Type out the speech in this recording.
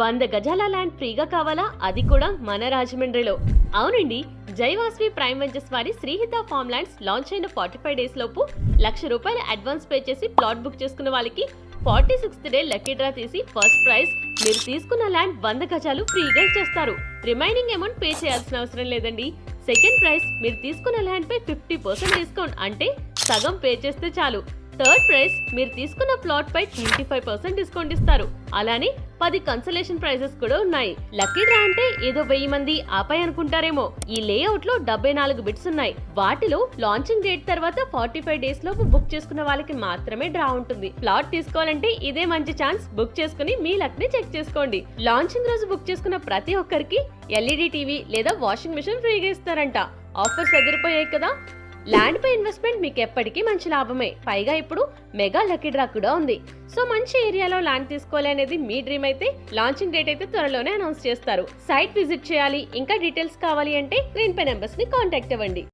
100 గజాల ల్యాండ్ ఫ్రీగా కావాలా? అది కూడా మన రాజమండ్రిలో. అవునండి, జైవాస్వి ప్రైమ్ వెంచర్స్ వారి శ్రీహిత ఫార్మ్ ల్యాండ్స్ లాంచ్ అయిన 45 డేస్ లోపు ₹1,00,000 అడ్వాన్స్ పే చేసి ప్లాట్ బుక్ చేసుకున్న వాళ్ళకి 46th డే లక్కీ డ్రా తీసి ఫస్ట్ ప్రైజ్ మీరు తీసుకున్న ల్యాండ్ 100 గజాలు ఫ్రీగా ఇచ్చేస్తారు. రిమైనింగ్ అమౌంట్ పే చేయాల్సిన అవసరం లేదండి. సెకండ్ ప్రైజ్ మీరు తీసుకున్న ల్యాండ్ పై 50% డిస్కౌంట్, అంటే సగం పే చేస్తే చాలు. థర్డ్ ప్రైజ్ మీరు తీసుకున్న ప్లాట్ పై 25% డిస్కౌంట్ ఇస్తారు. అలానే 10 కన్సలేషన్ ప్రైజెస్ కూడా ఉన్నాయి. లక్కీ డ్రా అంటే ఏదో 1000 మంది ఆపై అనుకుంటారేమో. ఈ లేఅవుట్ లో 74 బిట్స్ ఉన్నాయి. వాటిలో లాంచింగ్ డేట్ తర్వాత 45 డేస్ లోపు బుక్ చేసుకున్న వాళ్ళకి మాత్రమే డ్రా ఉంటుంది. ప్లాట్ తీసుకోవాలంటే ఇదే మంచి ఛాన్స్. బుక్ చేసుకుని మీ లక్ ని చెక్ చేసుకోండి. లాంచింగ్ రోజు బుక్ చేసుకున్న ప్రతి ఒక్కరికి LED టీవీ లేదా వాషింగ్ మిషన్ ఫ్రీగా ఇస్తారంట. ఆఫర్స్ ఎదిరిపోయాయి కదా. ల్యాండ్ పై ఇన్వెస్ట్మెంట్ మీకు ఎప్పటికీ మంచి లాభమే. పైగా ఇప్పుడు మెగా లక్కీ డ్రా కూడా ఉంది. సో మంచి ఏరియాలో ల్యాండ్ తీసుకోవాలి అనేది మీ డ్రీమ్ అయితే లాంచింగ్ డేట్ అయితే త్వరలోనే అనౌన్స్ చేస్తారు. సైట్ విజిట్ చేయాలి, ఇంకా డీటెయిల్స్ కావాలి అంటే స్క్రీన్ పై నెంబర్స్ ని కాంటాక్ట్ అవ్వండి.